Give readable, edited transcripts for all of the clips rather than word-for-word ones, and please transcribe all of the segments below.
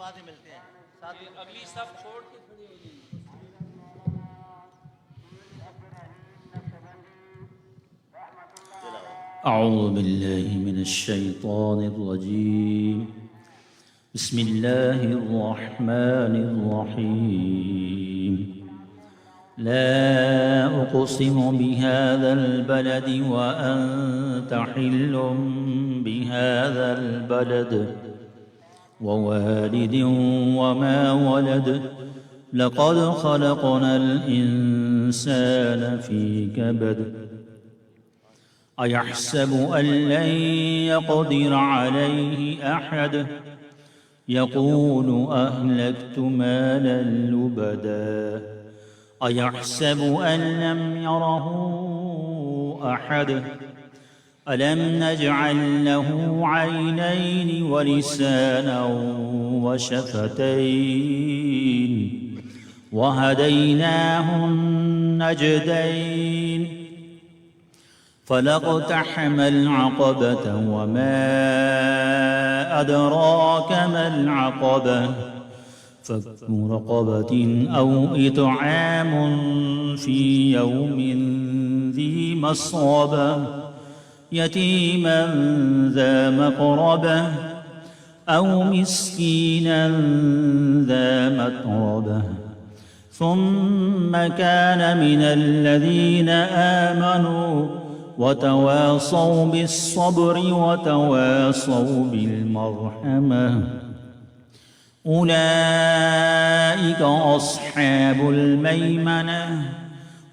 بعد ہی ملتے ہیں ساتھ اگلی صف چھوڑ کے کھڑے ہو جائیں۔ أعوذ بالله من الشيطان الرجيم بسم الله الرحمن الرحيم لا أقسم بهذا البلد وأنت حل بهذا البلد ووالد وما ولد لقد خلقنا الإنسان في كبد أيحسب أن لن يقدر عليه أحد يقول أهلكت مالا لبدا أيحسب أن لم يره أحد ألم نجعل له عينين ولسانا وشفتين وهديناه النجدين فلاقتحم العقبة وما أدراك ما العقبة فك رقبة أو إطعام في يوم ذي مسغبة يتيما ذا مقربة أو مسكينا ذا متربة ثم كان من الذين آمنوا وتواصوا بالصبر وتواصوا بالمرحمة أولئك أصحاب الميمنة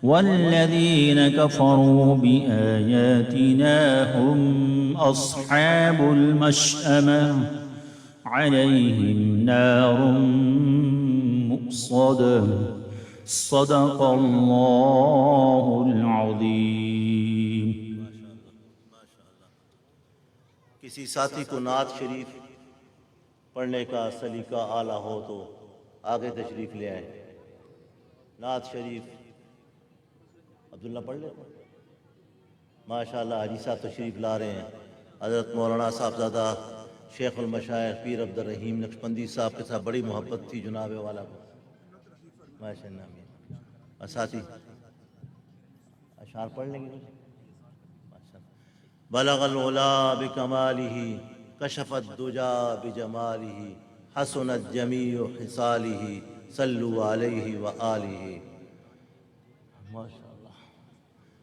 والذين كفروا بآياتنا هم أصحاب المشأمة عليهم نار مؤصدة صدق الله العظيم. کسی ساتھی کو نعت شریف پڑھنے کا سلیقہ اعلیٰ ہو تو آگے تشریف لے آئیں. نعت شریف عبداللہ پڑھ لیتے ہیں. ماشاءاللہ حاجی صاحب تشریف لا رہے ہیں. حضرت مولانا صاحبزادہ شیخ المشائخ پیر عبدالرحیم نقشبندی صاحب کے ساتھ بڑی محبت تھی جناب والا کو. ماشاءاللہ. ساتھی اشعار پڑھ لیں گے. بلغ العلا بکمالہ کشف الدجا بجمالہ حسنت جمیع خصالہ صلوا علیہ وآلہ. ماشاءاللہ.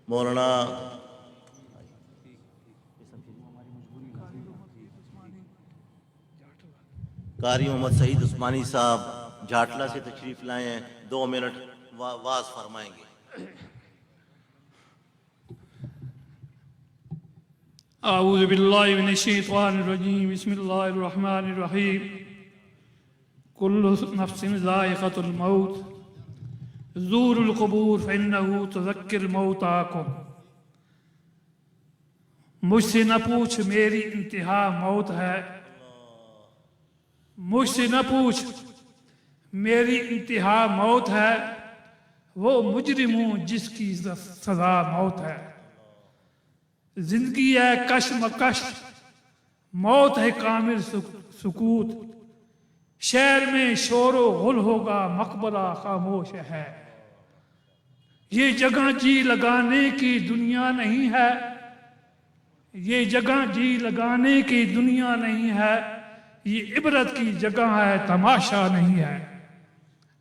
مولانا قاری محمد سعید عثمانی صاحب جھاٹلہ سے تشریف لائے ہیں. 2 منٹ واز فرمائیں گے. اعوذ باللہ من الشیطان الرجیم بسم اللہ الرحمن الرحیم کل نفس ذائقۃ الموت زور القبور فإنہ تذکر موتاکم. مجھ سے نہ پوچھ میری انتہا موت ہے. مجھ سے نہ پوچھ میری انتہا موت ہے. وہ مجرم ہوں جس کی سزا موت ہے. زندگی ہے کش مکش موت ہے کامل سکوت. شہر میں شور و غل ہوگا مقبرہ خاموش ہے. یہ جگہ جی لگانے کی دنیا نہیں ہے. یہ جگہ جی لگانے کی دنیا نہیں ہے. یہ عبرت کی جگہ ہے تماشا نہیں ہے.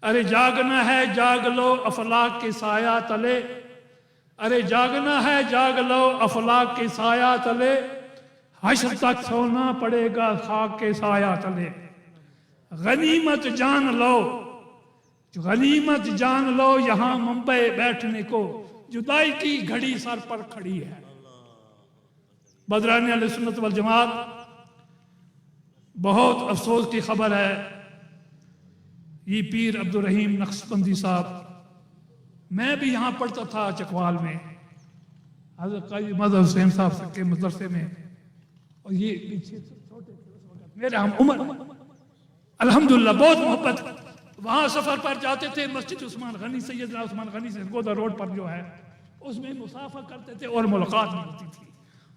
ارے جاگنا ہے جاگ لو افلاک کے سایہ تلے. ارے جاگنا ہے جاگ لو افلاک کے سایہ تلے. حشر تک سونا پڑے گا خاک کے سایہ تلے. غنیمت جان لو غنیمت جان لو یہاں ممبئی بیٹھنے کو جدائی کی گھڑی سر پر کھڑی ہے. بدران اہل سنت والجماعت بہت افسوس کی خبر ہے. یہ پیر عبدالرحیم نقشبندی صاحب میں بھی یہاں پڑھتا تھا چکوال میں حضرت قاضی مظہر حسین صاحب کے مدرسے میں. اور یہ پیچھے چھوٹے میرے ہم عمر الحمدللہ بہت محبت. وہاں سفر پر جاتے تھے مسجد عثمان غنی سیدنا عثمان غنی سے گودہ روڈ پر جو ہے اس میں مسافر کرتے تھے اور ملاقات بھی ہوتی تھی.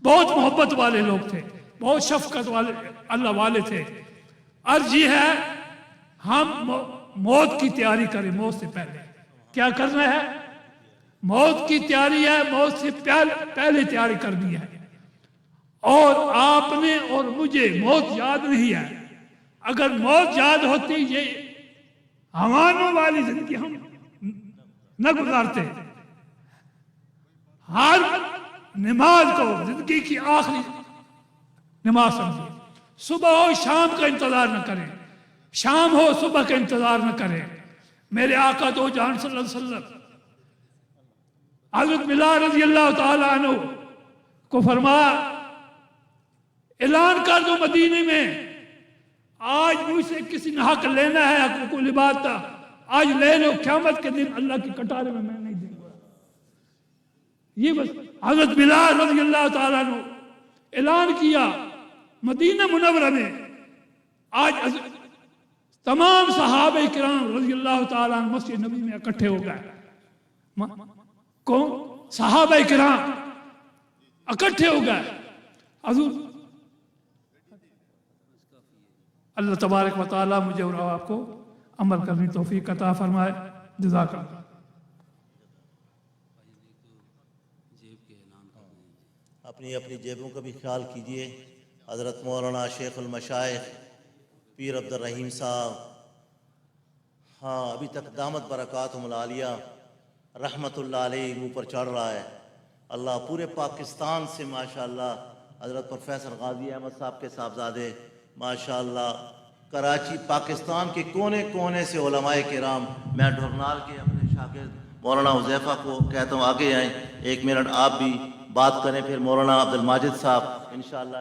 بہت محبت والے لوگ تھے. بہت شفقت والے اللہ والے تھے. عرض یہ ہے ہم موت کی تیاری کریں موت سے پہلے. کیا کرنا ہے؟ موت کی تیاری ہے، موت سے پہلے تیاری کرنی ہے. اور آپ نے اور مجھے موت یاد نہیں ہے. اگر موت یاد ہوتی یہ حیوانوں والی زندگی ہم نہ گزارتے. ہر نماز کو زندگی کی آخری نماز سمجھے. صبح ہو شام کا انتظار نہ کریں، شام ہو صبح کا انتظار نہ کریں. میرے آقا دو جہان صلی اللہ علیہ وسلم حضرت بلال رضی اللہ تعالیٰ عنہ کو فرمایا اعلان کر دو مدینے میں، آج مجھ سے کسی نے حق لینا ہے، حقوق العباد تھا، آج لے لو، قیامت کے دن اللہ کی کٹارے میں نہیں دوں گا. یہ بس حضرت بلال رضی اللہ تعالیٰ عنہ اعلان کیا مدینہ منورہ میں. آج تمام صحابہ کرام رضی اللہ تعالیٰ عنہ مسجد نبی میں اکٹھے ہو گئے. کون؟ صحابہ کرام اکٹھے ہو گئے. حضور اللہ تبارک و تعالیٰ مجھے اور آپ کو عمل کرنے توفیق عطا فرمائے. جزاک اللہ. اپنی اپنی جیبوں کا بھی خیال کیجئے. حضرت مولانا شیخ المشائخ پیر عبد الرحیم صاحب، ہاں ابھی تک دامت برکاتہم العالیہ رحمت اللہ علیہ منہ پر چڑھ رہا ہے. اللہ پورے پاکستان سے ماشاءاللہ حضرت پروفیسر غازی احمد صاحب کے صاحبزادے ماشاءاللہ، کراچی پاکستان کے کونے کونے سے علماء کرام. میں ڈھورنال کے اپنے شاگرد مولانا حذیفہ کو کہتا ہوں آگے آئیں، 1 منٹ آپ بھی بات کریں، پھر مولانا عبد الماجد صاحب انشاءاللہ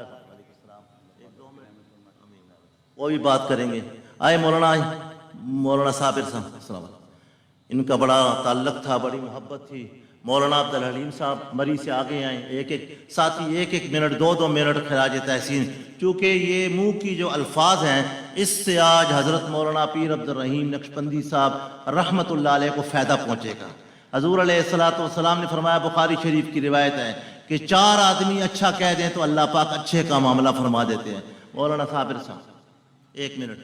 وہ بھی بات کریں گے. آئے مولانا صابر صاحب السلام علیکم. ان کا بڑا تعلق تھا، بڑی محبت تھی. مولانا عبد الحلیم صاحب مری سے آگے آئیں، ایک ساتھی 1 منٹ 2 منٹ خراج تحسین. چونکہ یہ منہ کی جو الفاظ ہیں اس سے آج حضرت مولانا پیر عبد الرحیم نقشبندی صاحب رحمت اللہ علیہ کو فائدہ پہنچے گا. حضور علیہ السلام نے فرمایا، بخاری شریف کی روایت ہے کہ 4 آدمی اچھا کہہ دیں تو اللہ پاک اچھے کا معاملہ فرما دیتے ہیں. مولانا صابر صاحب 1 منٹ.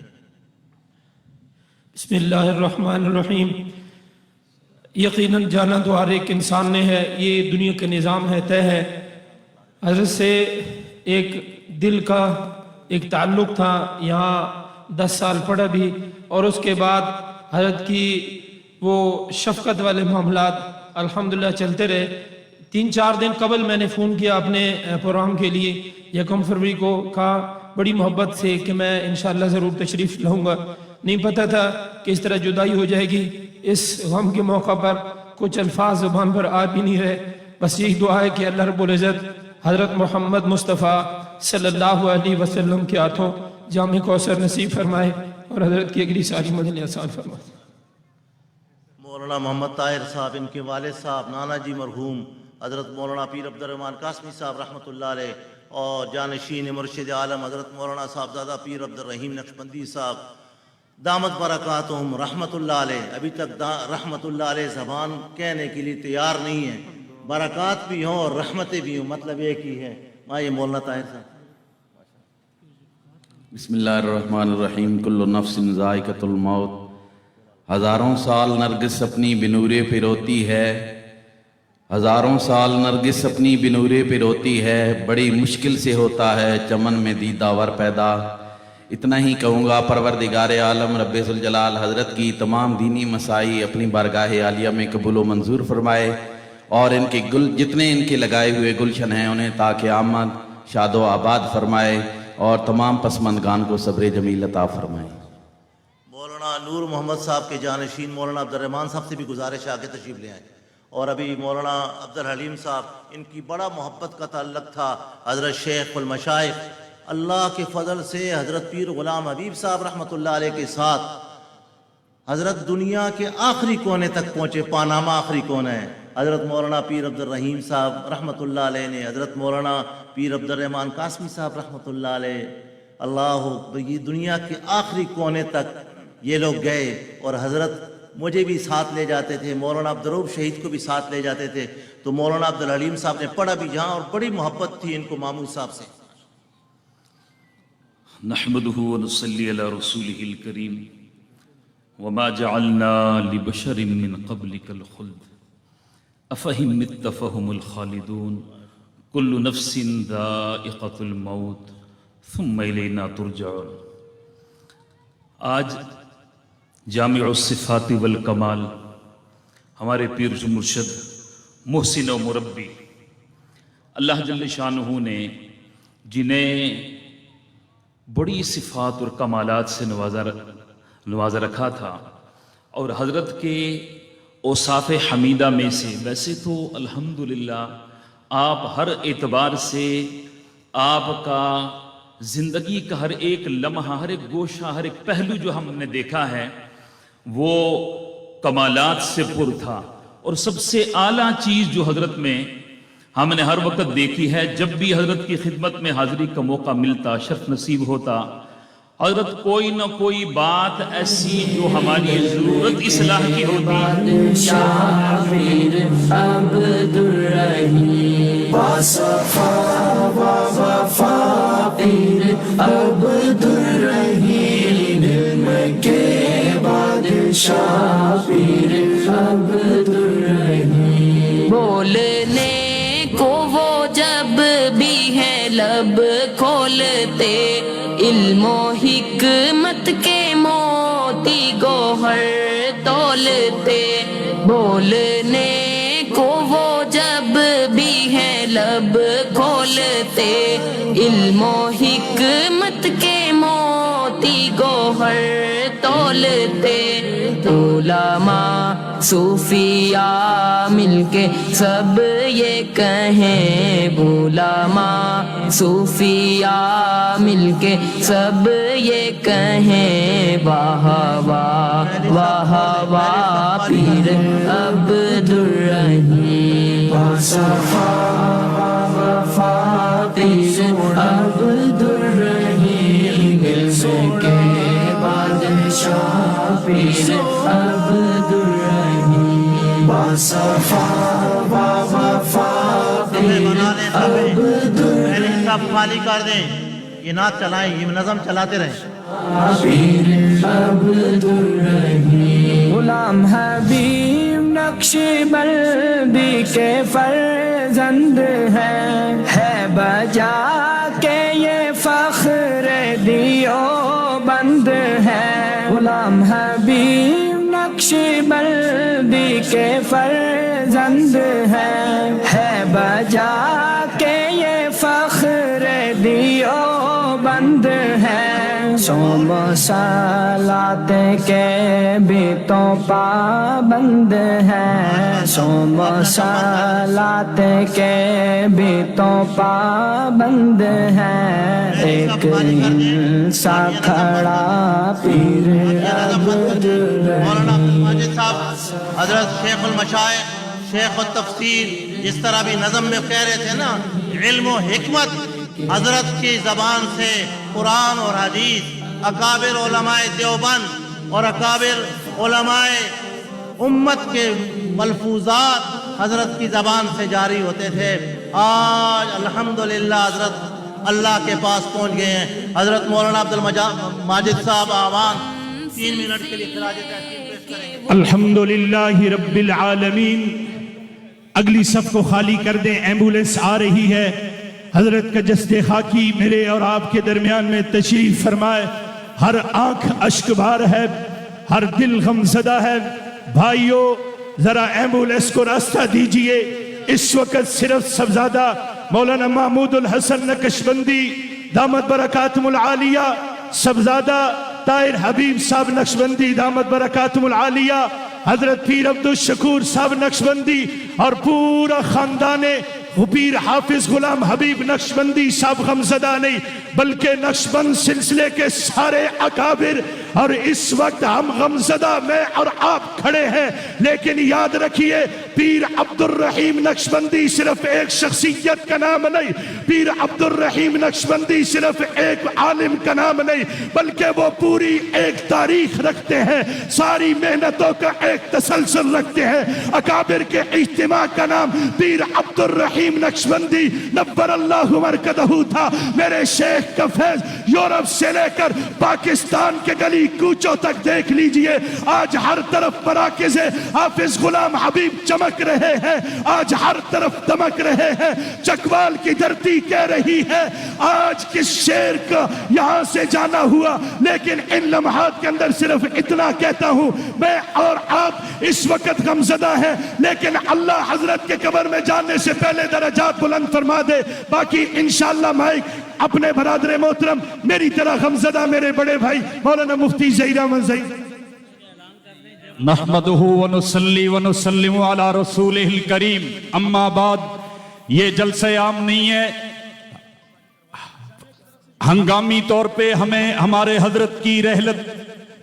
بسم اللہ الرحمن الرحیم. یقیناً جانا تو ہر ایک انسان نے ہے، یہ دنیا کا نظام ہے، طے ہے. حضرت سے ایک دل کا ایک تعلق تھا، یہاں 10 سال پڑھا بھی، اور اس کے بعد حضرت کی وہ شفقت والے معاملات الحمدللہ چلتے رہے. 3-4 دن قبل میں نے فون کیا اپنے پروگرام کے لیے 1 فروری کو، کہا بڑی محبت سے کہ میں انشاءاللہ ضرور تشریف لاؤں گا. نہیں پتہ تھا کہ اس طرح جدائی ہو جائے گی. اس غم کے موقع پر کچھ الفاظ زبان پر آ بھی نہیں رہے. بس یہی دعا ہے کہ اللہ رب العزت حضرت محمد مصطفیٰ صلی اللہ علیہ وسلم کے ہاتھوں جامع کوثر نصیب فرمائے اور حضرت کی اگلی ساری مدنی آسان فرمائے. مولانا محمد طاہر صاحب، ان کے والد صاحب نانا جی مرحوم حضرت مولانا پیر عبد الرحمن قاسمی صاحب رحمۃ اللہ علیہ، اور جانشین مرشد عالم حضرت مولانا صاحبزادہ پیر عبد الرحیم نقشبندی صاحب دامت برکاتہم رحمت اللہ علیہ. ابھی تک رحمت اللہ علیہ زبان کہنے کے لیے تیار نہیں ہے. برکات بھی ہوں اور رحمتیں بھی ہوں، مطلب ایک ہی ہے. یہ مولانا طاہر صاحب. بسم اللہ الرحمن الرحیم. کل نفس ذائقۃ الموت. ہزاروں سال نرگس اپنی بنورے پہ روتی ہے، ہزاروں سال نرگس اپنی بنورے پہ روتی ہے، بڑی مشکل سے ہوتا ہے چمن میں دیدہ ور پیدا. اتنا ہی کہوں گا، پروردگار عالم رب ذوالجلال حضرت کی تمام دینی مسائی اپنی بارگاہ عالیہ میں قبول و منظور فرمائے، اور ان کے جتنے ان کے لگائے ہوئے گلشن ہیں انہیں تاکہ آمد شاد و آباد فرمائے، اور تمام پسماندگان کو صبر جمیل عطا فرمائے. مولانا نور محمد صاحب کے جانشین مولانا عبد الرحمن صاحب سے بھی گزارش ہے آگے تشریف لے آئیں. اور ابھی مولانا عبد الحلیم صاحب، ان کی بڑا محبت کا تعلق تھا حضرت شیخ المشائخ. اللہ کے فضل سے حضرت پیر غلام حبیب صاحب رحمۃ اللہ علیہ کے ساتھ حضرت دنیا کے آخری کونے تک پہنچے. پاناما آخری کونا ہے. حضرت مولانا پیر عبد الرحیم صاحب رحمۃ اللہ علیہ نے حضرت مولانا پیر عبد الرحمن قاسمی صاحب رحمۃ اللہ علیہ، اللہ یہ دنیا کے آخری کونے تک یہ لوگ گئے، اور حضرت مجھے بھی ساتھ لے جاتے تھے، مولانا عبدالرؤف شہید کو بھی ساتھ لے جاتے تھے. تو مولانا عبد الحلیم صاحب نے پڑھا بھی جہاں، اور بڑی محبت تھی ان کو مامود صاحب سے. نحمده ونصلي على رسوله الكريم. وما جعلنا لبشر من قبلك الخلد افہم مت فهم الخالدون كل نفس ذائقة الموت ثم الینا ترجعون۔ آج جامع الصفات والکمال ہمارے پیر مرشد محسن و مربی اللہ جل شانہ نے جنہیں بڑی صفات اور کمالات سے نوازا رکھا تھا، اور حضرت کے اوصاف حمیدہ میں سے ویسے تو الحمدللہ آپ ہر اعتبار سے آپ کا زندگی کا ہر ایک لمحہ، ہر ایک گوشہ، ہر ایک پہلو جو ہم نے دیکھا ہے وہ کمالات سے پر تھا۔ اور سب سے اعلیٰ چیز جو حضرت میں ہم نے ہر وقت دیکھی ہے، جب بھی حضرت کی خدمت میں حاضری کا موقع ملتا، شرف نصیب ہوتا، حضرت کوئی نہ کوئی بات ایسی جو ہماری ضرورت اصلاح کی ہوتی، شافیر عبد الرحیم باصفا وفا پیر عبد الرحیم، علم کے بادشاہ پیر عبد الرحیم، بولنے کو وہ جب بھی ہے لب کھولتے، علم و حکمت کے موتی گوہر تولتے، بولنے کو وہ جب بھی ہے لب کھولتے، علم و حکمت کے موتی گوہر تولتے، علماء صوفیاء مل کے سب یہ کہیں، علماء صوفیاء مل کے سب یہ کہیں، واہ واہ واہ واہ پیر عبد الرحیم باصفا وفا پیر عبد الرحیم، علم کے بادشاہ پیر عبد الرحیم باصفا وفا پیر عبد الرحیم، سب خالی کر دیں، یہ نعت چلائیں، یہ نظم چلاتے رہیں۔ پیر عبد الرحیم، غلام حبیب نقشبندی کے فرزند ہے بجا کے یہ فخر دیوبند ہے، غلام حبیب نقشبندی کے فرزند ہے بجا کے یہ فخر دیوبند ہے، صوم صلات کے بھی تو پابند ہے، صوم صلات کے بھی تو پابند ہے، ایک انسا کھڑا پیر عبد مولانا الرحیم ماجد صاحب حضرت شیخ المشائخ، شیخ التفسیر، جس طرح بھی نظم میں کہہ رہے تھے نا، علم و حکمت حضرت کی زبان سے قرآن اور حدیث، اکابر علماء دیوبند اور اکابر علماء امت کے ملفوظات حضرت کی زبان سے جاری ہوتے تھے۔ آج الحمدللہ حضرت اللہ کے پاس پہنچ گئے ہیں۔ حضرت مولانا عبد الماجد صاحب آوان 3 منٹ کے لیے خراج تحسین پیش کریں گے۔ الحمدللہ رب العالمین۔ اگلی صف کو خالی کر دیں، ایمبولنس آ رہی ہے۔ حضرت کا جسد خاکی میرے اور آپ کے درمیان میں تشریف فرمائے۔ ہر آنکھ اشک بار ہے، ہر دل غم زدہ ہے۔ بھائیو ذرا ایمبولنس کو راستہ دیجئے۔ اس وقت صرف صاحبزادہ مولانا محمود الحسن نقشبندی دامت برکاتہم العالیہ، صاحبزادہ طاہر حبیب صاحب نقشبندی دامت برکاتہم العالیہ، حضرت پیر عبدالشکور صاحب نقشبندی اور پورا خاندان پیر حافظ غلام حبیب نقشبندی صاحب غمزدہ نہیں بلکہ نقشبند سلسلے کے سارے اکابر، اور اس وقت ہم غمزدہ میں اور آپ کھڑے ہیں، لیکن یاد رکھیے پیر عبدالرحیم نقشبندی صرف ایک شخصیت کا نام نہیں، پیر عبدالرحیم نقشبندی صرف ایک عالم کا نام نہیں، بلکہ وہ پوری ایک تاریخ رکھتے ہیں، ساری محنتوں کا ایک تسلسل رکھتے ہیں۔ اکابر کے اجتماع کا نام پیر عبدالرحیم نقشبندی نور اللہ مرکزہ تھا۔ میرے شیخ کا فیض یورپ سے لے کر پاکستان کے گلی کوچوں تک دیکھ لیجئے، آج ہر طرف مراکز حافظ غلام حبیب چمک رہے ہیں، آج ہر طرف دمک رہے ہیں۔ چکوال کی دھرتی کہہ رہی ہے آج کس شیر کا یہاں سے جانا ہوا، لیکن ان لمحات کے اندر صرف اتنا کہتا ہوں، میں اور آپ اس وقت غمزدہ ہیں، لیکن اللہ حضرت کے قبر میں جانے سے پہلے درجات بلند فرما دے۔ باقی انشاءاللہ مائک اپنے برادر محترم میری طرح غمزدہ میرے بڑے بھائی مولانا مفتی ظہیر احمد ظہیر نحمدہ ونصلی ونسلم علی رسولہ الکریم، اما بعد، یہ جلسہ عام نہیں ہے، ہنگامی طور پہ ہمیں ہمارے حضرت کی رحلت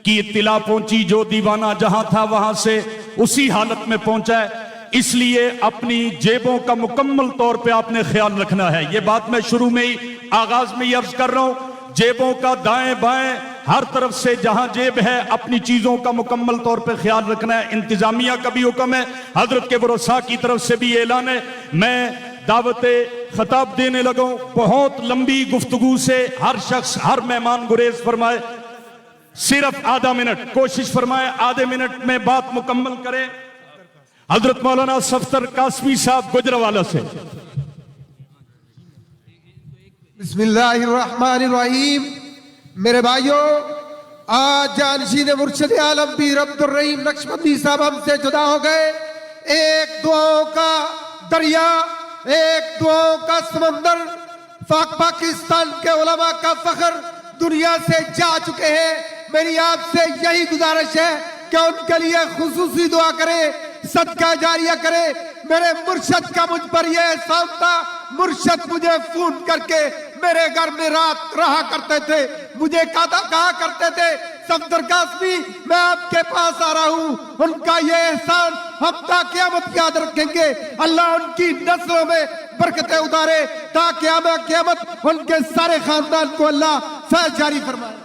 کی اطلاع پہنچی، جو دیوانہ جہاں تھا وہاں سے اسی حالت میں پہنچا ہے، اس لیے اپنی جیبوں کا مکمل طور پہ آپ نے خیال رکھنا ہے۔ یہ بات میں شروع میں ہی آغاز میں ہی عرض کر رہا ہوں، جیبوں کا دائیں بائیں ہر طرف سے جہاں جیب ہے اپنی چیزوں کا مکمل طور پہ خیال رکھنا ہے۔ انتظامیہ کا بھی حکم ہے، حضرت کے ورثاء کی طرف سے بھی اعلان ہے۔ میں دعوت خطاب دینے لگا ہوں، بہت لمبی گفتگو سے ہر شخص ہر مہمان گریز فرمائے، صرف آدھا منٹ کوشش فرمائے، آدھے منٹ میں بات مکمل کریں۔ حضرت مولانا صفدر قاسمی صاحب گجرانوالہ سے۔ بسم اللہ الرحمن الرحیم۔ میرے بھائیوں، آج جانشین مرشد عالم پیر عبدالرحیم نقشبندی صاحب ہم سے جدا ہو گئے۔ ایک دعاؤں کا دریا، ایک دعاؤں کا سمندر، پاکستان کے علماء کا فخر دنیا سے جا چکے ہیں۔ میری آپ سے یہی گزارش ہے کہ ان کے لیے خصوصی دعا کریں، صدقہ جاریہ کریں۔ میرے مرشد کا مجھ پر یہ احسان تھا، مرشد مجھے فون کر کے میرے گھر میں رات رہا کرتے تھے، مجھے کہا کرتے تھے صفدر قاسمی میں آپ کے پاس آ رہا ہوں۔ ان کا یہ احسان ہم تا قیامت یاد رکھیں گے۔ اللہ ان کی نسلوں میں برکتیں اتارے تا قیامت ان کے سارے خاندان کو اللہ فیض جاری فرمائے۔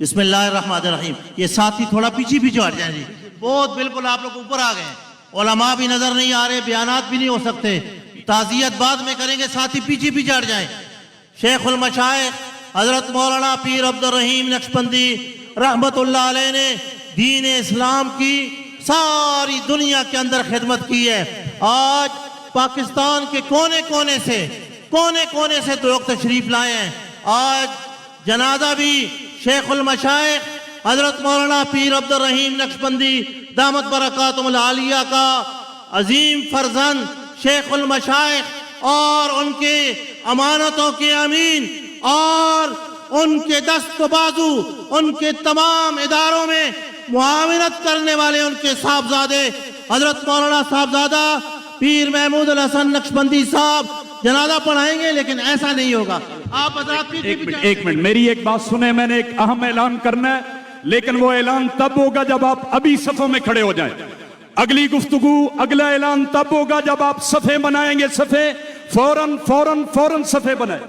بسم اللہ الرحمن الرحیم۔ یہ ساتھی تھوڑا پیچھے ہٹ جائیں جی، بہت بالکل آپ لوگ اوپر آ گئے ہیں، علماء بھی نظر نہیں آ رہے، بیانات بھی نہیں ہو سکتے، تعزیت بعد میں کریں گے، ساتھی پیچھے ہٹ جائیں۔ شیخ المشائخ حضرت مولانا پیر عبدالرحیم نقشبندی رحمت اللہ علیہ نے دین اسلام کی ساری دنیا کے اندر خدمت کی ہے۔ آج پاکستان کے کونے کونے سے لوگ تشریف لائے ہیں۔ آج جنازہ بھی شیخ المشائخ حضرت مولانا پیر عبدالرحیم نقشبندی دامت برکاتہم العالیہ کا عظیم فرزند شیخ المشائخ اور ان کے امانتوں کے امین اور ان کے دست و بازو ان کے تمام اداروں میں معاونت کرنے والے ان کے صاحبزادے حضرت مولانا صاحبزادہ پیر محمود الحسن نقشبندی صاحب جنازہ پڑھائیں گے، لیکن ایسا نہیں ہوگا۔ آپ حضرات ایک منٹ میری ایک بات سنیں، میں نے ایک اہم اعلان کرنا ہے، لیکن وہ اعلان تب ہوگا جب آپ ابھی صفوں میں کھڑے ہو جائیں۔ اگلی گفتگو اگلا اعلان تب ہوگا جب آپ صفیں بنائیں گے، صفیں فوراً صفیں بنائیں،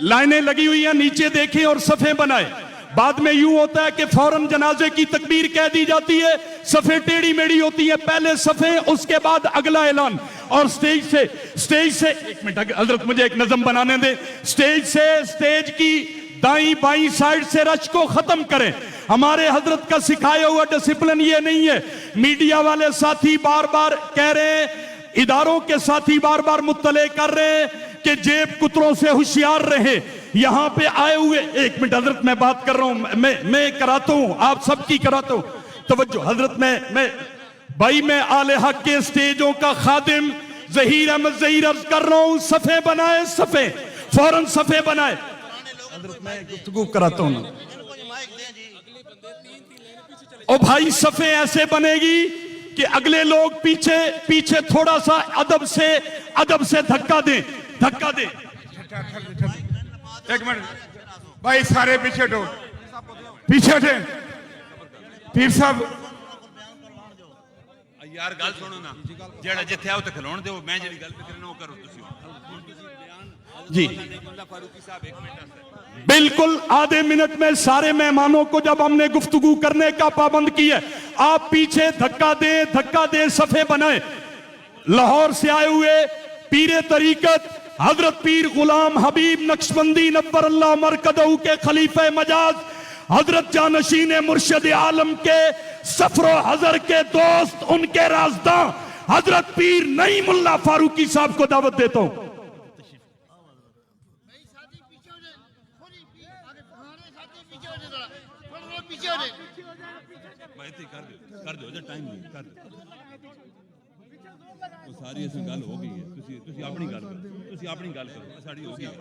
لائنیں لگی ہوئی ہیں نیچے دیکھیں اور صفیں بنائیں۔ بعد میں یوں ہوتا ہے کہ فوراً جنازے کی تکبیر کہہ دی جاتی ہے، صفیں ٹیڑھی میڑھی ہوتی ہیں، پہلے صفیں اس کے بعد اگلا اعلان۔ اور سٹیج سے ایک منٹ حضرت مجھے ایک نظم بنانے دیں، سٹیج کی دائیں بائیں سائڈ سے رش کو ختم کریں۔ ہمارے حضرت کا سکھایا ہوا ڈسپلن یہ نہیں ہے۔ میڈیا والے ساتھی بار بار کہہ رہے ہیں، اداروں کے ساتھی بار بار مطلع کر رہے ہیں کہ جیب کتروں سے ہوشیار رہیں۔ یہاں پہ آئے ہوئے ایک منٹ حضرت میں بات کر رہا ہوں، میں کراتا ہوں، آپ سب کی کراتا ہوں توجہ حضرت۔ میں آل حق کے سٹیجوں کا خادم ظہیر احمد ظہیر عرض کر رہا ہوں، صفیں بنائیں، صفیں فوراً صفیں بنائیں۔ حضرت میں گفتگو کراتا ہوں، او بھائی صفیں ایسے بنے گی کہ اگلے لوگ پیچھے تھوڑا سا ادب سے دھکا دیں۔ ایک منٹ بھائی، سارے پیچھے ہٹیں۔ پیر صاحب ਯਾਰ ਗੱਲ ਸੁਣੋ ਨਾ, ਜਿਹੜਾ ਜਿੱਥੇ ਆਓ ਤੇ ਖਲੋਣ ਦਿਓ, ਮੈਂ ਜਿਹੜੀ ਗੱਲ ਕਰਨਾ ਉਹ ਕਰੋ ਤੁਸੀਂ। جی بالکل آدھے منٹ میں سارے مہمانوں کو جب ہم نے گفتگو کرنے کا پابند کی ہے، آپ پیچھے دھکا دیں صفحے بنائیں۔ لاہور سے آئے ہوئے پیر طریقت حضرت پیر غلام حبیب نقشبندی نور اللہ مرکزہ کے خلیفہ مجاز، حضرت جانشین مرشد عالم کے سفر و حضر کے دوست، ان کے رازداں حضرت پیر نعیم اللہ فاروقی صاحب کو دعوت دیتا ہوں۔ ساری اس گل ہو گئی ہے، تسی اپنی گل کرو، تسی اپنی گل کرو، ساری ہو گئی ہے،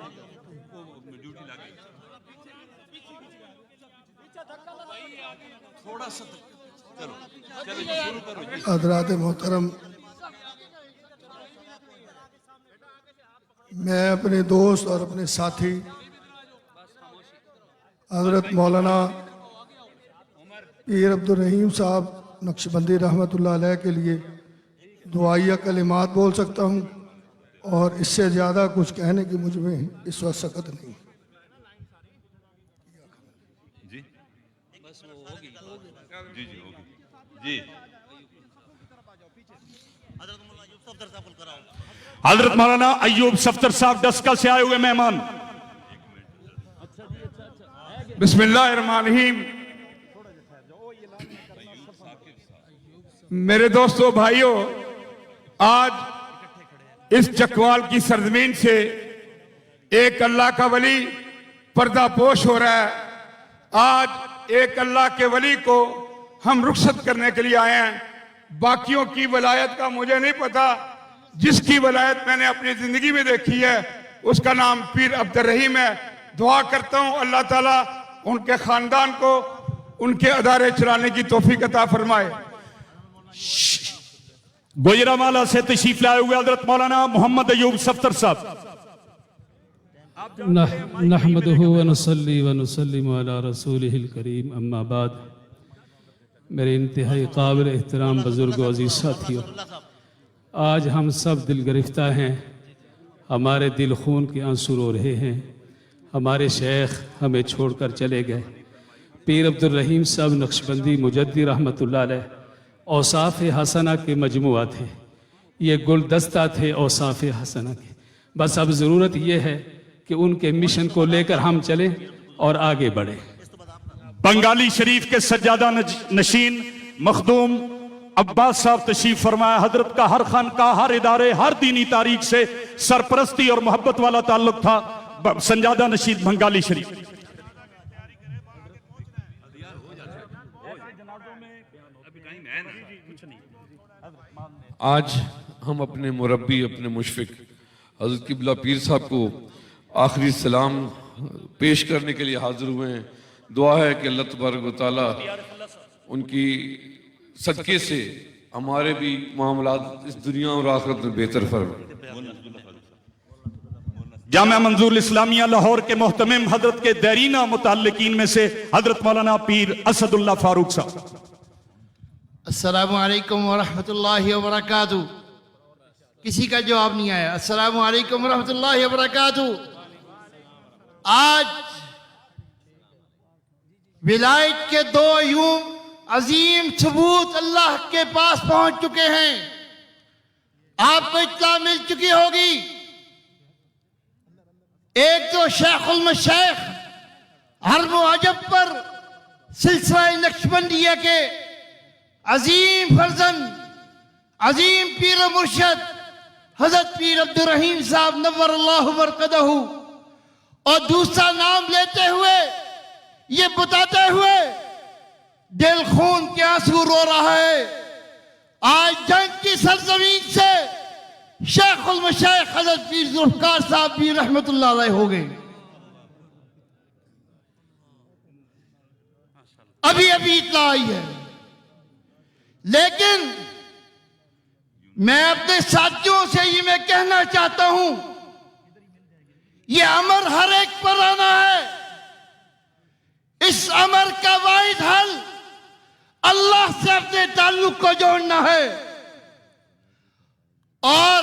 وہ ڈیوٹی لگ گئی تھوڑا سا، چلو چلو شروع کرو جی۔ حضرات محترم، میں اپنے دوست اور اپنے ساتھی حضرت مولانا پیر عبدالرحیم صاحب نقشبندی رحمۃ اللہ علیہ کے لیے دعائیہ کلمات بول سکتا ہوں، اور اس سے زیادہ کچھ کہنے کی مجھ میں اس وقت سکت نہیں۔ جی جی جی ہوگی جی۔ حضرت مولانا ایوب صفدر صاحب ڈسکا سے آئے ہوئے مہمان۔ بسم اللہ الرحمن الرحیم۔ میرے دوستو بھائیوں، آج اس چکوال کی سرزمین سے ایک اللہ کا ولی پردہ پوش ہو رہا ہے۔ آج ایک اللہ کے ولی کو ہم رخصت کرنے کے لیے آئے ہیں۔ باقیوں کی ولایت کا مجھے نہیں پتا، جس کی ولایت میں نے اپنی زندگی میں دیکھی ہے اس کا نام پیر عبدالرحیم ہے۔ دعا کرتا ہوں اللہ تعالیٰ ان کے خاندان کو ان کے ادارے چلانے کی توفیق عطا فرمائے۔ گوجرانوالہ سے تشریف لائے ہوئے حضرت مولانا محمد ایوب صفدر صاحب۔ نحمدہ ونصلی ونسلم علی رسولہ الکریم، اما بعد۔ میرے انتہائی قابل احترام بزرگ و عزیز ساتھیوں، آج ہم سب دل گرفتہ ہیں، ہمارے دل خون کے آنسو رو رہے ہیں۔ ہمارے شیخ ہمیں چھوڑ کر چلے گئے۔ پیر عبدالرحیم صاحب نقشبندی مجدی رحمۃ اللہ علیہ اوصاف حسنہ کے مجموعہ تھے، یہ گلدستہ تھے اوصاف حسنہ کے۔ بس اب ضرورت یہ ہے کہ ان کے مشن کو لے کر ہم چلیں اور آگے بڑھیں۔ بنگالی شریف کے سجادہ نشین مخدوم عباس صاحب تشریف فرمایا۔ حضرت کا ہر خانقاہ، ہر ادارے، ہر دینی تاریخ سے سرپرستی اور محبت والا تعلق تھا۔ سجادہ نشین بنگالی شریف۔ آج ہم اپنے مربی، اپنے مشفق حضرت قبلہ پیر صاحب کو آخری سلام پیش کرنے کے لیے حاضر ہوئے ہیں۔ دعا ہے کہ اللہ تبارک و تعالیٰ ان کی صدقے سے ہمارے بھی معاملات اس دنیا اور آخرت میں بہتر فرمائے۔ جامعہ منظور اسلامیہ لاہور کے محتمم حضرت کے دیرینہ متعلقین میں سے حضرت مولانا پیر اسد اللہ فاروق صاحب۔ السلام علیکم ورحمۃ اللہ وبرکاتہ۔ کسی کا جواب نہیں آیا۔ السلام علیکم ورحمۃ اللہ وبرکاتہ۔ آج ولایت کے دو یوں عظیم ثبوت اللہ کے پاس پہنچ چکے ہیں، آپ کو اطلاع مل چکی ہوگی۔ ایک تو شیخ المشائخ حرم و عجب پر سلسلہ نقشبندیہ کے عظیم فرزند، عظیم پیر و مرشد حضرت پیر عبدالرحیم صاحب نور اللہ مرکزہ، اور دوسرا نام لیتے ہوئے، یہ بتاتے ہوئے دل خون کے آنسو رو رہا ہے، آج جنگ کی سرزمین سے شیخ المشائخ حضرت پیر ذوالفقار صاحب بھی رحمت اللہ علیہ ہو گئے۔ ابھی اطلاع آئی ہے، لیکن میں اپنے ساتھیوں سے یہ میں کہنا چاہتا ہوں، یہ امر ہر ایک پر آنا ہے۔ اس امر کا واحد حل اللہ سے اپنے تعلق کو جوڑنا ہے۔ اور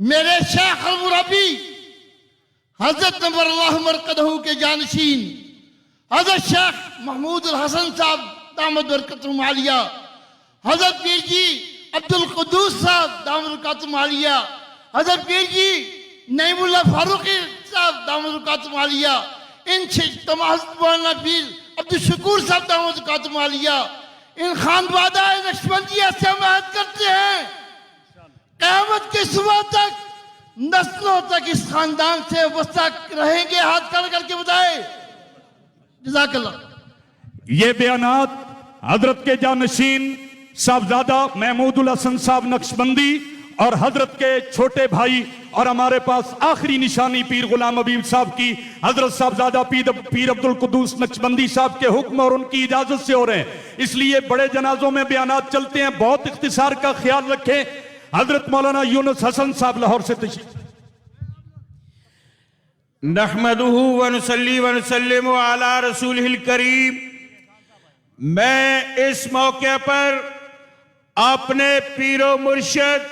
میرے شیخ المربی حضرت نور اللہ مرقدہ کے جانشین حضرت شیخ محمود الحسن صاحب دامت برکاتہم عالیہ، حضرت پیر جی عبد القدوس صاحب دامت برکاتہم عالیہ، حضرت پیر جی نعیم اللہ فاروقی صاحب دامت برکاتہم عالیہ، ان تمام مولانا پیر عبد الشکور صاحب دامت برکاتہم عالیہ، ان خانوادہ نقشبندیہ سے ہم عہد کرتے ہیں قیامت کے صبح تک نسلوں تک اس خاندان سے وابستہ رہیں گے. ہاتھ کھڑا کر کے بتائے. جزاک اللہ. یہ بیانات حضرت کے جانشین صاحبزادہ محمود الحسن صاحب نقشبندی اور حضرت کے چھوٹے بھائی اور ہمارے پاس آخری نشانی پیر غلام حبیب صاحب کی حضرت صاحبزادہ پیر عبد القدوس نقشبندی صاحب کے حکم اور ان کی اجازت سے ہو رہے ہیں، اس لیے بڑے جنازوں میں بیانات چلتے ہیں، بہت اختصار کا خیال رکھیں. حضرت مولانا یونس حسن صاحب لاہور سے تشریف. نحمدہ ونصلی ونسلم علی رسولہ الکریم. میں اس موقع پر اپنے پیر و مرشد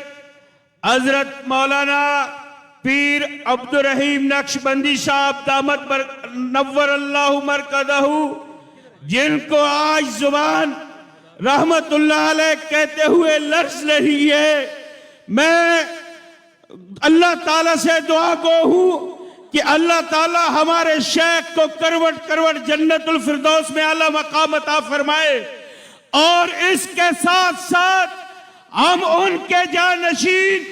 حضرت مولانا پیر عبد الرحیم نقشبندی صاحب دامت نور اللہ مرقدہ، جن کو آج زبان رحمت اللہ علیہ کہتے ہوئے لرز رہی ہے، میں اللہ تعالیٰ سے دعا گو ہوں کہ اللہ تعالیٰ ہمارے شیخ کو کروٹ کروٹ جنت الفردوس میں اعلیٰ مقام عطا فرمائے، اور اس کے ساتھ ساتھ ہم ان کے جانشین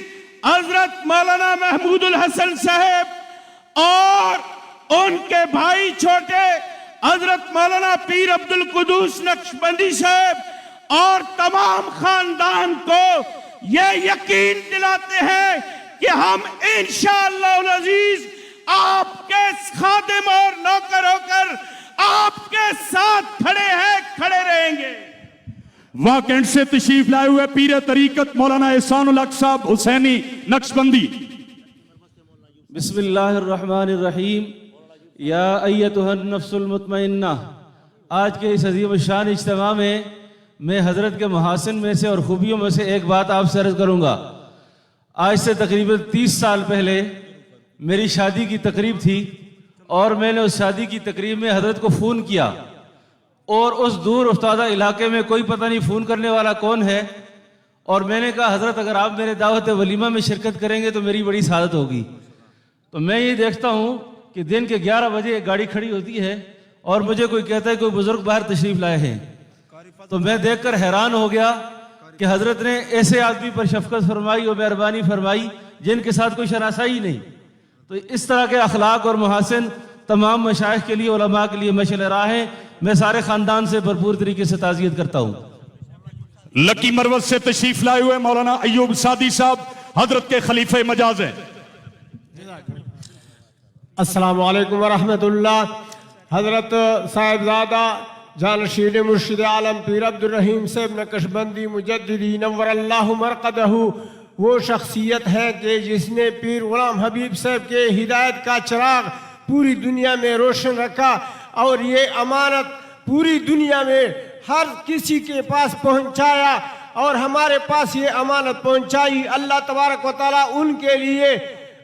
حضرت مولانا محمود الحسن صاحب اور ان کے بھائی چھوٹے حضرت مولانا پیر عبد القدوس نقشبندی صاحب اور تمام خاندان کو یہ یقین دلاتے ہیں کہ ہم انشاءاللہ العزیز آپ کے خادم اور نوکر ہو کر آپ کے ساتھ کھڑے ہیں، کھڑے رہیں گے. واکنڈ سے تشریف لائے ہوئے پیر طریقت مولانا احسان الحق صاحب حسینی نقشبندی. بسم اللہ الرحمن الرحیم. یا ایتھا النفس المطمئنہ. آج کے اس عظیم الشان اجتماع میں حضرت کے محاسن میں سے اور خوبیوں میں سے ایک بات آپ سے عرض کروں گا. آج سے تقریباً 30 سال پہلے میری شادی کی تقریب تھی، اور میں نے اس شادی کی تقریب میں حضرت کو فون کیا، اور اس دور افتادہ علاقے میں کوئی پتہ نہیں فون کرنے والا کون ہے، اور میں نے کہا حضرت اگر آپ میرے دعوت ولیمہ میں شرکت کریں گے تو میری بڑی سعادت ہوگی. تو میں یہ دیکھتا ہوں کہ دن کے 11 بجے ایک گاڑی کھڑی ہوتی ہے اور مجھے کوئی کہتا ہے کوئی بزرگ باہر تشریف لائے ہیں. تو میں دیکھ کر حیران ہو گیا کہ حضرت نے ایسے آدمی پر شفقت فرمائی اور مہربانی فرمائی جن کے ساتھ کوئی شناسائی نہیں. تو اس طرح کے اخلاق اور محاسن تمام مشائخ کے لیے، علماء کے لیے مشعل راہ ہیں. میں سارے خاندان سے بھرپور طریقے سے تعزیت کرتا ہوں. لکی مروت سے تشریف لائے ہوئے مولانا ایوب سعدی صاحب حضرت کے خلیفہ مجاز ہیں. السلام علیکم ورحمۃ اللہ. حضرت صاحبزادہ جانشین مرشد عالم پیر عبد الرحیم صاحب نقشبندی مجددی نور اللہ مرقدہ وہ شخصیت ہے کہ جس نے پیر غلام حبیب صاحب کے ہدایت کا چراغ پوری دنیا میں روشن رکھا، اور یہ امانت پوری دنیا میں ہر کسی کے پاس پہنچایا، اور ہمارے پاس یہ امانت پہنچائی. اللہ تبارک و تعالیٰ ان کے لیے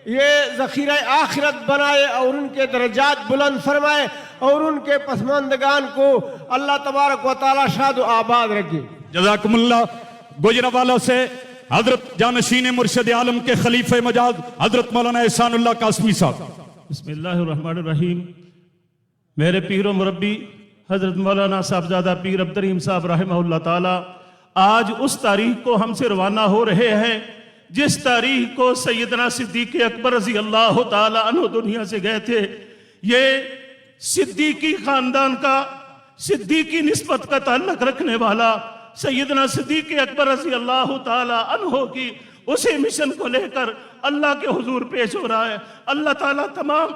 یہ ذخیرہ آخرت بنائے اور ان کے درجات بلند فرمائے، اور ان کے پسماندگان کو اللہ تبارک و تعالیٰ شاد و آباد رکھے. جزاکم اللہ. گوجرانوالہ سے حضرت جانشین مرشد عالم کے خلیفہ مجاز حضرت مولانا احسان اللہ قاسمی صاحب. بسم اللہ الرحمن الرحیم. میرے پیر و مربی حضرت مولانا صاحبزادہ پیر عبد الرحیم صاحب رحمہ اللہ تعالی آج اس تاریخ کو ہم سے روانہ ہو رہے ہیں جس تاریخ کو سیدنا صدیق اکبر رضی اللہ تعالی عنہ دنیا سے گئے تھے. یہ صدیقی خاندان کا، صدیقی نسبت کا تعلق رکھنے والا سیدنا صدیق اکبر رضی اللہ تعالی عنہ کی اسی مشن کو لے کر اللہ کے حضور پیش ہو رہا ہے. اللہ تعالیٰ تمام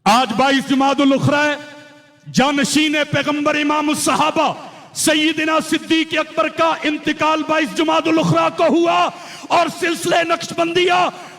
آج 22 جمادی الاخری جانشین پیغمبر امام الصحابہ سیدنا صدیق اکبر کا انتقال 22 جمادی الاخری کو ہوا، اور سلسلہ نقشبندیہ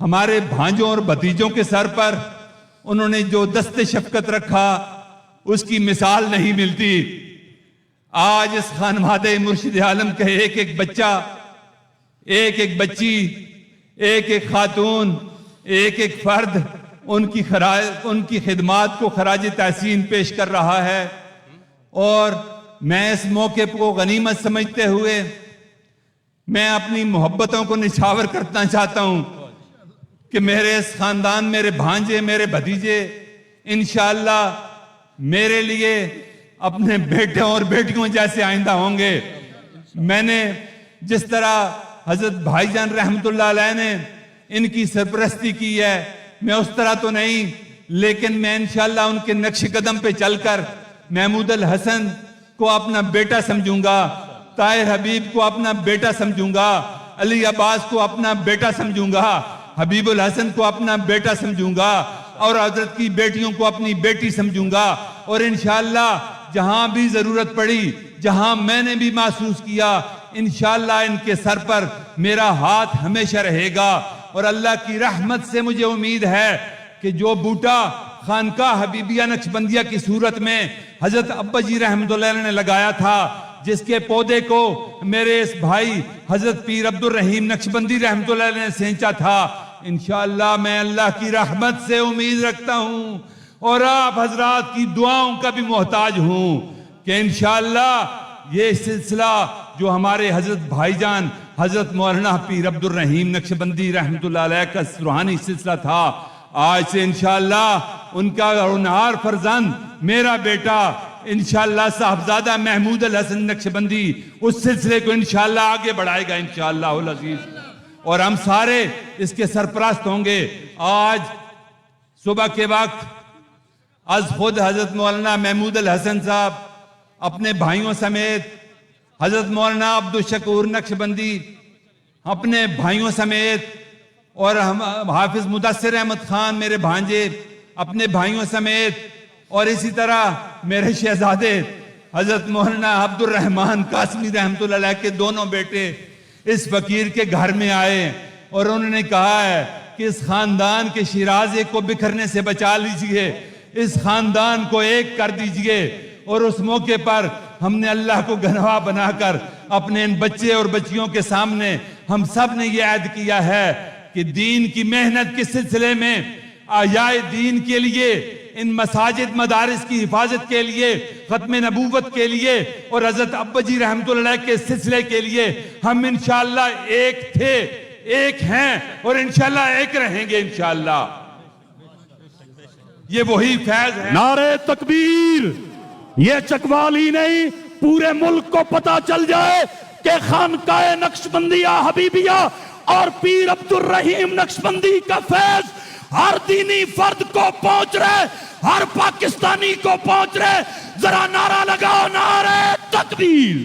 ہمارے بھانجوں اور بھتیجوں کے سر پر انہوں نے جو دست شفقت رکھا اس کی مثال نہیں ملتی. آج اس خانوادہ مرشد عالم کا ایک ایک بچہ، ایک ایک بچی، ایک ایک خاتون، ایک ایک فرد ان کی خدمات کو خراج تحسین پیش کر رہا ہے. اور میں اس موقع کو غنیمت سمجھتے ہوئے میں اپنی محبتوں کو نچھاور کرنا چاہتا ہوں کہ میرے اس خاندان، میرے بھانجے، میرے بھتیجے انشاءاللہ میرے لیے اپنے بیٹوں اور بیٹیوں جیسے آئندہ ہوں گے. میں نے جس طرح حضرت بھائی جان رحمت اللہ علیہ نے ان کی سرپرستی کی ہے، میں اس طرح تو نہیں، لیکن میں انشاءاللہ ان کے نقش قدم پہ چل کر محمود الحسن کو اپنا بیٹا سمجھوں گا، طاہر حبیب کو اپنا بیٹا سمجھوں گا، علی عباس کو اپنا بیٹا سمجھوں گا، حبیب الحسن کو اپنا بیٹا سمجھوں گا، اور حضرت کی بیٹیوں کو اپنی بیٹی سمجھوں گا. اور انشاءاللہ جہاں بھی ضرورت پڑی، جہاں میں نے بھی محسوس کیا، انشاءاللہ ان کے سر پر میرا ہاتھ ہمیشہ رہے گا. اور اللہ کی رحمت سے مجھے امید ہے کہ جو بوٹا خانقاہ حبیبیہ نقشبندیہ کی صورت میں حضرت ابا جی رحمت اللہ علیہ نے لگایا تھا، جس کے پودے کو میرے اس بھائی حضرت پیر عبد الرحیم نقشبندی رحمت اللہ علیہ نے سینچا تھا، انشاءاللہ میں اللہ کی رحمت سے امید رکھتا ہوں اور آپ حضرات کی دعاؤں کا بھی محتاج ہوں کہ انشاءاللہ یہ سلسلہ جو ہمارے حضرت بھائی جان حضرت مولانا پیر عبد الرحیم نقشبندی رحمت اللہ علیہ کا روحانی سلسلہ تھا، آج سے انشاءاللہ ان کا ہونہار فرزند میرا بیٹا انشاءاللہ صاحبزادہ محمود الحسن نقشبندی اس سلسلے کو انشاءاللہ آگے بڑھائے گا انشاءاللہ العزیز، اور ہم سارے اس کے سرپرست ہوں گے. آج صبح کے وقت از خود حضرت مولانا محمود الحسن صاحب اپنے بھائیوں سمیت، حضرت مولانا عبدالشکور نقشبندی اپنے بھائیوں سمیت، اور حافظ مدثر احمد خان میرے بھانجے اپنے بھائیوں سمیت، اور اسی طرح میرے شہزادے حضرت مولانا عبد الرحمن قاسمی رحمت اللہ علیہ کے دونوں بیٹے اس فقیر کے گھر میں آئے، اور انہوں نے کہا ہے کہ اس خاندان کے شیرازے کو بکھرنے سے بچا لیجئے، اس خاندان کو ایک کر دیجئے. اور اس موقع پر ہم نے اللہ کو گواہ بنا کر اپنے ان بچے اور بچیوں کے سامنے ہم سب نے یہ عہد کیا ہے کہ دین کی محنت کے سلسلے میں، احیائے دین کے لیے، ان مساجد مدارس کی حفاظت کے لیے، ختم نبوت کے لیے اور حضرت ابا جی رحمت اللہ علیہ کے سلسلے کے لیے ہم انشاءاللہ ایک تھے، ایک ہیں اور انشاءاللہ ایک رہیں گے انشاءاللہ. یہ وہی فیض ہے. نعرہ تکبیر. یہ چکوال ہی نہیں، پورے ملک کو پتا چل جائے کہ خانقاہ نقشبندیہ حبیبیہ اور پیر عبد الرحیم نقشبندی کا فیض ہر دینی فرد کو پہنچ رہے، ہر پاکستانی کو پہنچ رہے. ذرا نعرہ لگاؤ، نعرہ تکبیر،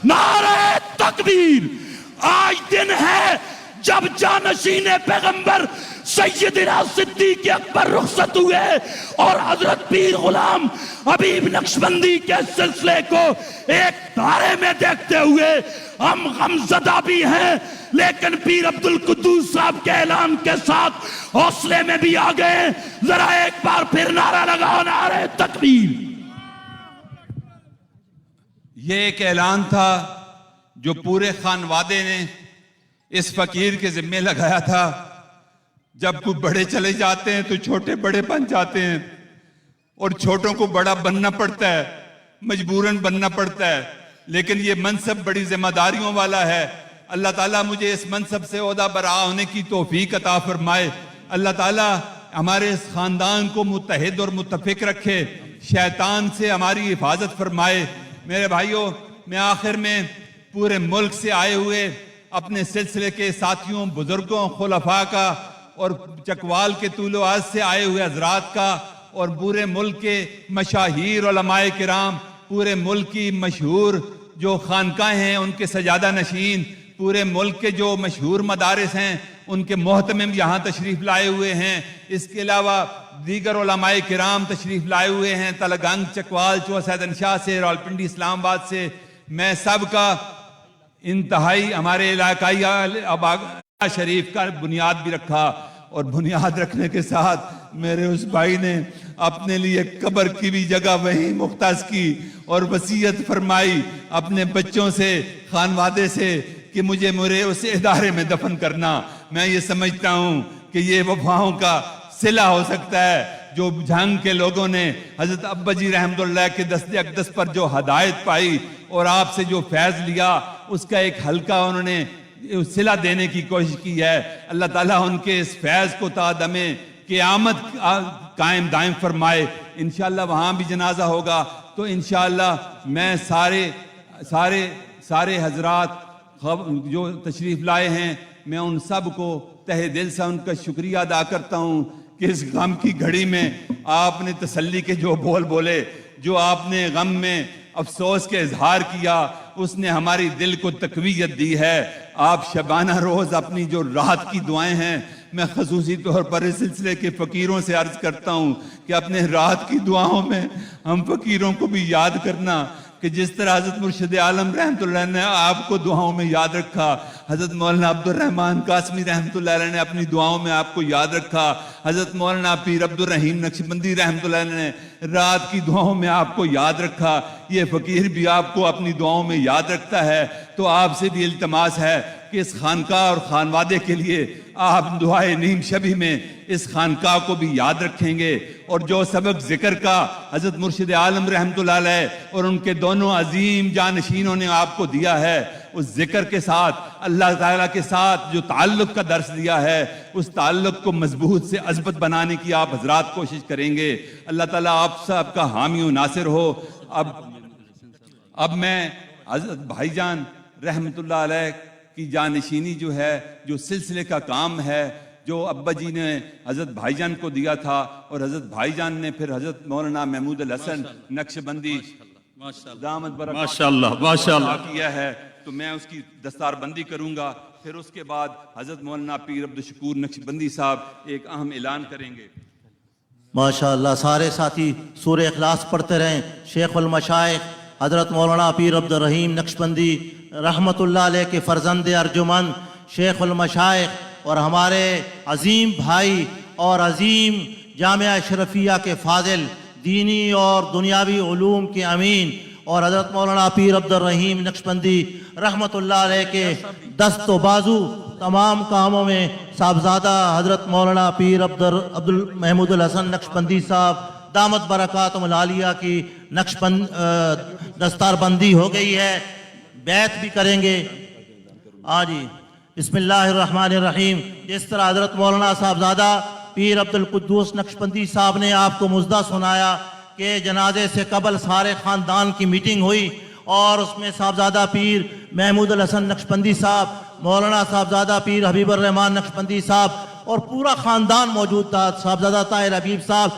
نعرہ تکبیر. آج دن ہے جب جانشین پیغمبر سیدنا صدیق اکبر رخصت ہوئے اور حضرت پیر غلام حبیب نقشبندی کے سلسلے کو ایک دھارے میں دیکھتے ہوئے ہم غمزدہ بھی ہیں، لیکن پیر عبد القدوس صاحب کے اعلان کے ساتھ حوصلے میں بھی آ گئے. ذرا ایک بار پھر نعرہ لگاؤ، نعرہ تکبیر. یہ ایک اعلان تھا جو پورے خانوادے نے اس فقیر کے ذمہ لگایا تھا. جب کوئی بڑے چلے جاتے ہیں تو چھوٹے بڑے بن جاتے ہیں، اور چھوٹوں کو بڑا بننا پڑتا ہے، مجبوراً بننا پڑتا ہے، لیکن یہ منصب بڑی ذمہ داریوں والا ہے. اللہ تعالیٰ مجھے اس منصب سے عہدہ برآ ہونے کی توفیق عطا فرمائے. اللہ تعالیٰ ہمارے اس خاندان کو متحد اور متفق رکھے، شیطان سے ہماری حفاظت فرمائے. میرے بھائیوں، میں آخر میں پورے ملک سے آئے ہوئے اپنے سلسلے کے ساتھیوں، بزرگوں، خلفاء کا اور چکوال کے طول و عرض سے آئے ہوئے حضرات کا اور پورے ملک کے مشاہیر علماء کرام، پورے ملک کی مشہور جو خانقاہیں ہیں ان کے سجادہ نشین، پورے ملک کے جو مشہور مدارس ہیں ان کے محتمم یہاں تشریف لائے ہوئے ہیں. اس کے علاوہ دیگر علماء کرام تشریف لائے ہوئے ہیں تلگنگ، چکوال، چوسیدن شاہ سے، راولپنڈی، اسلام آباد سے. میں سب کا انتہائی ہمارے علاقائی شریف کا بنیاد بھی رکھا، اور بنیاد رکھنے کے ساتھ میرے اس بھائی نے اپنے لیے قبر کی بھی جگہ وہیں مختص کی اور وصیت فرمائی اپنے بچوں سے، خانوادے سے، کہ مجھے میرے اس ادارے میں دفن کرنا۔ میں یہ سمجھتا ہوں کہ یہ وفاؤں کا صلہ ہو سکتا ہے جو جھنگ کے لوگوں نے حضرت ابا جی رحمت اللہ کے دست اقدس پر جو ہدایت پائی اور آپ سے جو فیض لیا، اس کا ایک حلقہ انہوں نے صلہ دینے کی کوشش کی ہے۔ اللہ تعالیٰ ان کے اس فیض کو تا دم قیامت قائم دائم فرمائے۔ انشاءاللہ وہاں بھی جنازہ ہوگا تو انشاءاللہ میں سارے حضرات جو تشریف لائے ہیں، میں ان سب کو تہہ دل سے ان کا شکریہ ادا کرتا ہوں کہ اس غم کی گھڑی میں آپ نے تسلی کے جو بول بولے، جو آپ نے غم میں افسوس کے اظہار کیا، اس نے ہماری دل کو تقویت دی ہے۔ آپ شبانہ روز اپنی جو رات کی دعائیں ہیں، میں خصوصی طور پر اس سلسلے کے فقیروں سے عرض کرتا ہوں کہ اپنے رات کی دعاؤں میں ہم فقیروں کو بھی یاد کرنا کہ جس طرح حضرت مرشد عالم رحمت اللہ علیہ نے آپ کو دعاؤں میں یاد رکھا، حضرت مولانا عبد الرحمن قاسمی رحمت اللہ علیہ نے اپنی دعاؤں میں آپ کو یاد رکھا، حضرت مولانا پیر عبد الرحیم نقشبندی رحمت اللہ علیہ نے رات کی دعاؤں میں آپ کو یاد رکھا، یہ فقیر بھی آپ کو اپنی دعاؤں میں یاد رکھتا ہے۔ تو آپ سے بھی التماس ہے کہ اس خانقاہ اور خانوادے کے لیے آپ دعائے نیم شبی میں اس خانقاہ کو بھی یاد رکھیں گے، اور جو سبق ذکر کا حضرت مرشد عالم رحمت اللہ علیہ اور ان کے دونوں عظیم جانشینوں نے آپ کو دیا ہے، اس ذکر کے ساتھ اللہ تعالیٰ کے ساتھ جو تعلق کا درس دیا ہے، اس تعلق کو مضبوط سے عظمت بنانے کی آپ حضرات کوشش کریں گے۔ اللہ تعالیٰ آپ سب کا حامی و ناصر ہو۔ اب میں حضرت بھائی جان رحمت اللہ علیہ کی جانشینی جو ہے، جو سلسلے کا کام ہے، جو ابا جی نے حضرت بھائی جان کو دیا تھا اور حضرت بھائی جان نے پھر حضرت مولانا محمود الحسن نقشبندی دامت برکاتہ ماشاءاللہ کیا ہے، تو میں اس کی دستار بندی کروں گا۔ پھر اس کے بعد حضرت مولانا پیر عبدالشکور نقشبندی صاحب ایک اہم اعلان کریں گے۔ ماشاءاللہ سارے ساتھی سورہ اخلاص پڑھتے رہیں۔ شیخ المشائخ حضرت مولانا پیر عبد الرحیم نقشبندی رحمت اللہ علیہ کے فرزند ارجمند شیخ المشائخ اور ہمارے عظیم بھائی اور عظیم جامعہ اشرفیہ کے فاضل، دینی اور دنیاوی علوم کے امین، اور حضرت مولانا پیر عبد الرحیم نقشبندی رحمت اللہ علیہ کے دست و بازو تمام کاموں میں صاحبزادہ حضرت مولانا پیر عبد محمود الحسن نقشبندی صاحب دامت برکاتہم العالیہ کی دستار بندی ہو گئی ہے، بیعت بھی کریں گے۔ جی بسم اللہ الرحمن الرحیم۔ جس طرح حضرت مولانا صاحبزادہ پیر عبد القدوس نقشبندی صاحب نے آپ کو مژدہ سنایا کہ جنازے سے قبل سارے خاندان کی میٹنگ ہوئی، اور اس میں صاحبزادہ پیر محمود الحسن نقشبندی صاحب، مولانا صاحبزادہ پیر حبیب الرحمان نقشبندی صاحب اور پورا خاندان موجود تھا، صاحبزادہ طاہر حبیب صاحب۔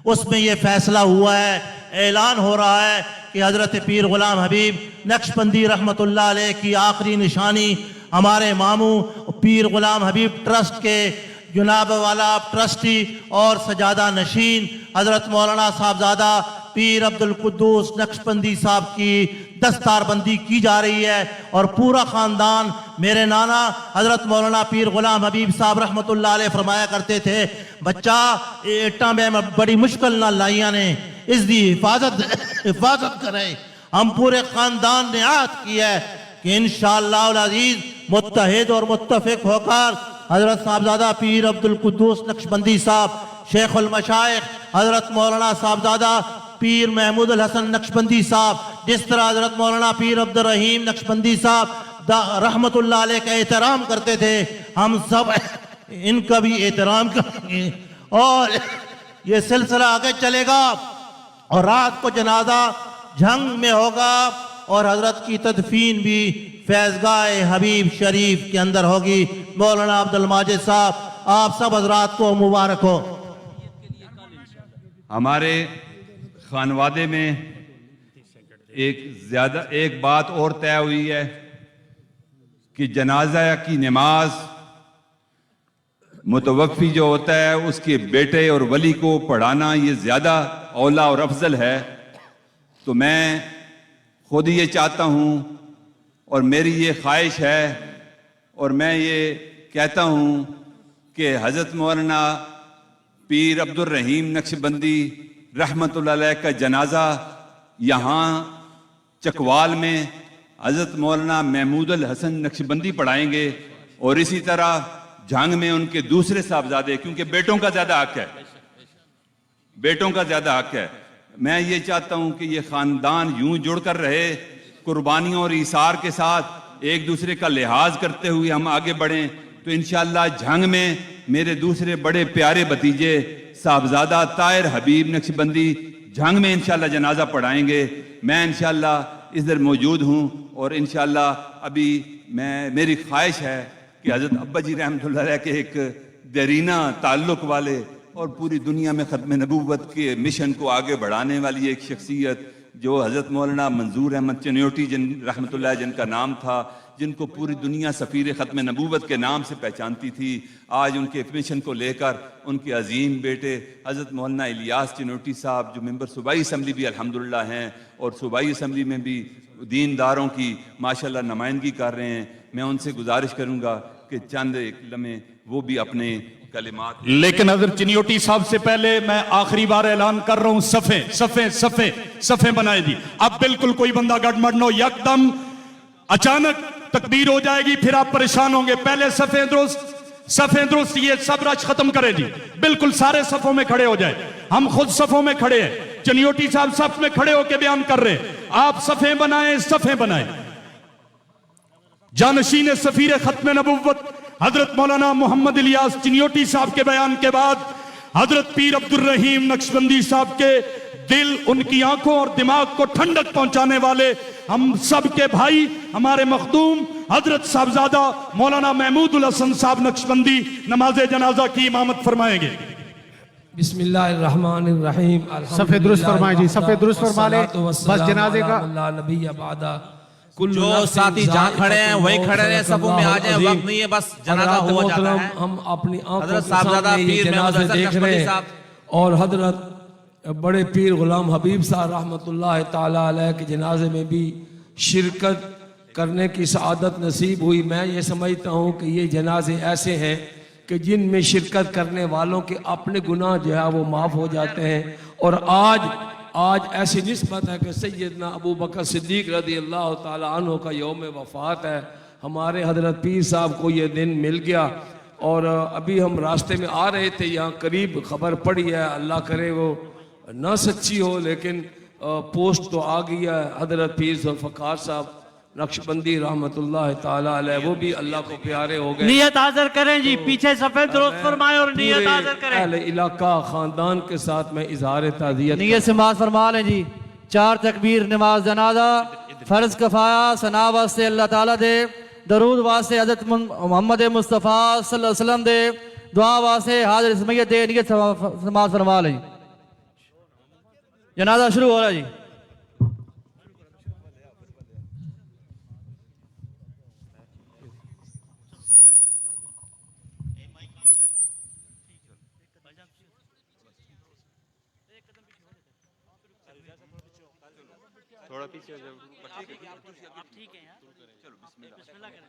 اس میں یہ فیصلہ ہوا ہے، اعلان ہو رہا ہے کہ حضرت پیر غلام حبیب نقشبندی رحمت اللہ علیہ کی آخری نشانی ہمارے ماموں پیر غلام حبیب ٹرسٹ کے جناب والا ٹرسٹی اور سجادہ نشین حضرت مولانا صاحبزادہ پیر عبد القدوس نقشبندی صاحب کی دستار بندی کی جا رہی ہے، اور پورا خاندان، میرے نانا حضرت مولانا پیر غلام حبیب صاحب رحمت اللہ علیہ فرمایا کرتے تھے، بچہ ایٹاں میں بڑی مشکل نہ لائیاں نے، اس دی حفاظت کریں۔ ہم پورے خاندان نے عہد کیا ہے کہ انشاءاللہ العزیز متحد اور متفق ہو کر حضرت صاحبزادہ پیر عبد القدوس نقشبندی صاحب، شیخ المشائخ حضرت مولانا صاحبزادہ پیر محمود الحسن نقشبندی صاحب، جس طرح حضرت مولانا پیر عبد الرحیم نقشبندی صاحب رحمت اللہ علیہ کا احترام کرتے تھے، ہم سب ان کا بھی احترام کریں گے، اور یہ سلسلہ آگے چلے گا، اور رات کو جنازہ جھنگ میں ہوگا، اور حضرت کی تدفین بھی فیضگاہ حبیب شریف کے اندر ہوگی۔ مولانا عبد الماجد صاحب، آپ سب حضرات کو مبارک ہو۔ ہمارے خانوادے میں ایک بات اور طے ہوئی ہے کہ جنازہ کی نماز متوفی جو ہوتا ہے اس کے بیٹے اور ولی کو پڑھانا یہ زیادہ اولا اور افضل ہے، تو میں خود یہ چاہتا ہوں اور میری یہ خواہش ہے اور میں یہ کہتا ہوں کہ حضرت مولانا پیر عبد الرحیم نقشبندی رحمۃ اللہ علیہ کا جنازہ یہاں چکوال میں حضرت مولانا محمود الحسن نقشبندی پڑھائیں گے، اور اسی طرح جھنگ میں ان کے دوسرے صاحبزادے، کیونکہ بیٹوں کا زیادہ حق ہے، بیٹوں کا زیادہ حق ہے۔ میں یہ چاہتا ہوں کہ یہ خاندان یوں جڑ کر رہے، قربانیوں اور ایثار کے ساتھ ایک دوسرے کا لحاظ کرتے ہوئے ہم آگے بڑھیں، تو انشاءاللہ جھنگ میں میرے دوسرے بڑے پیارے بھتیجے صاحبزادہ طاہر حبیب نقشبندی جھنگ میں انشاءاللہ جنازہ پڑھائیں گے۔ میں انشاءاللہ ادھر موجود ہوں، اور انشاءاللہ ابھی میری خواہش ہے کہ حضرت ابا جی رحمۃ اللہ علیہ کے ایک دیرینہ تعلق والے اور پوری دنیا میں ختم نبوت کے مشن کو آگے بڑھانے والی ایک شخصیت جو حضرت مولانا منظور احمد چنیوٹی رحمۃ اللہ جن کا نام تھا، جن کو پوری دنیا سفیر ختم نبوت کے نام سے پہچانتی تھی، آج ان کے مشن کو لے کر ان کے عظیم بیٹے حضرت مولانا الیاس چنیوٹی صاحب جو ممبر صوبائی اسمبلی بھی الحمدللہ ہیں، اور صوبائی اسمبلی میں بھی دینداروں کی ماشاءاللہ نمائندگی کر رہے ہیں، میں ان سے گزارش کروں گا کہ چند ایک لمحے وہ بھی اپنے کلمات۔ لیکن حضرت چنیوٹی صاحب سے پہلے میں آخری بار اعلان کر رہا ہوں، صفیں بنائیں جی۔ اب بالکل کوئی بندہ گڑبڑ نہ ہو، یکدم اچانک تکبیر ہو جائے گی، پھر آپ پریشان ہوں گے۔ پہلے صفیں درست، یہ سب رش ختم کریں جی، بالکل سارے صفوں میں کھڑے ہو جائے۔ ہم خود صفوں میں کھڑے ہیں، چنیوٹی صاحب صف میں کھڑے ہو کے بیان کر رہے ہیں، آپ صفیں بنائیں۔ جانشین سفیر ختم نبوت حضرت مولانا محمد الیاس چنیوٹی صاحب کے بیان کے بعد حضرت پیر عبد الرحیم نقشبندی صاحب کے دل، ان کی آنکھوں اور دماغ کو ٹھنڈک پہنچانے والے ہم سب کے بھائی، ہمارے مخدوم حضرت صاحبزادہ مولانا محمود الحسن صاحب نقشبندی نماز جنازہ کی امامت فرمائیں گے۔ بسم اللہ الرحمن الرحیم۔ صفحہ درست فرمائیں جی، صفحہ درست فرما لیں، بس جنازے کا جو ساتھی جہاں کھڑے ہیں وہی کھڑے رہے، صفوں میں آ جائیں، وقت نہیں ہے، بس جنازہ ہو جاتا ہے۔ ہم اپنی آنکھوں حضرت کے صاحبزادہ سامنے یہ پیر جنازے محمود دیکھ حسن رہے ہیں، صاحب، اور حضرت بڑے پیر غلام حبیب صاحب رحمۃ اللہ تعالیٰ علیہ کے جنازے میں بھی شرکت کرنے کی سعادت نصیب ہوئی۔ میں یہ سمجھتا ہوں کہ یہ جنازے ایسے ہیں کہ جن میں شرکت کرنے والوں کے اپنے گناہ جو ہے وہ معاف ہو جاتے ہیں، اور آج ایسی نسبت ہے کہ سیدنا ابو بکر صدیق رضی اللہ تعالیٰ عنہ کا یوم وفات ہے۔ ہمارے حضرت پیر صاحب کو یہ دن مل گیا، اور ابھی ہم راستے میں آ رہے تھے، یہاں قریب خبر پڑی ہے، اللہ کرے وہ نہ سچی ہو لیکن پوسٹ تو آ گئی ہے، حضرت پیر ذوالفقار صاحب نقشبندی رحمت اللہ تعالیٰ علیہ وہ بھی اللہ کو پیارے ہو گئے۔ نیت حاضر کریں جی، پیچھے سفید درست فرمائیں اور نیت حاضر کریں۔ اہل علاقہ خاندان کے ساتھ میں اظہار تعزیت نیت سماعت فرما لیں جی۔ 4 تکبیر نماز جنازہ، فرض کفایہ، ثنا واسطے اللہ تعالیٰ دے، درود واسطے حضرت محمد مصطفیٰ صلی اللہ علیہ وسلم دے، دعا واسطے حاضر اسمیت دے، نیت سماعت فرما لیں جی۔ جنازہ شروع ہو رہا ہے جی۔ تھوڑا پیچھے ہو جاؤ، آپ ٹھیک ہیں یار، چلو بسم اللہ کریں،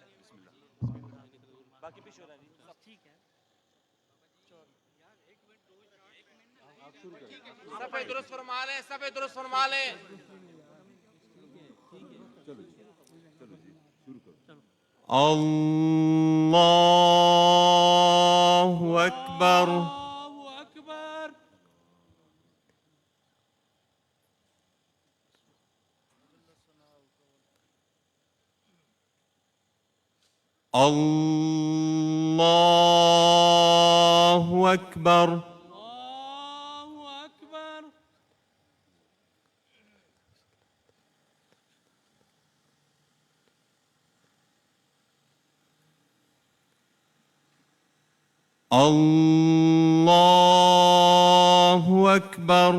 باقی پیچھے ہو رہا ہے جی، سب ٹھیک ہے، صفحہ درست فرما لیں، صفحہ درست فرما لیں۔ اللہ اکبر۔ اللہ اکبر۔ اللہ اکبر۔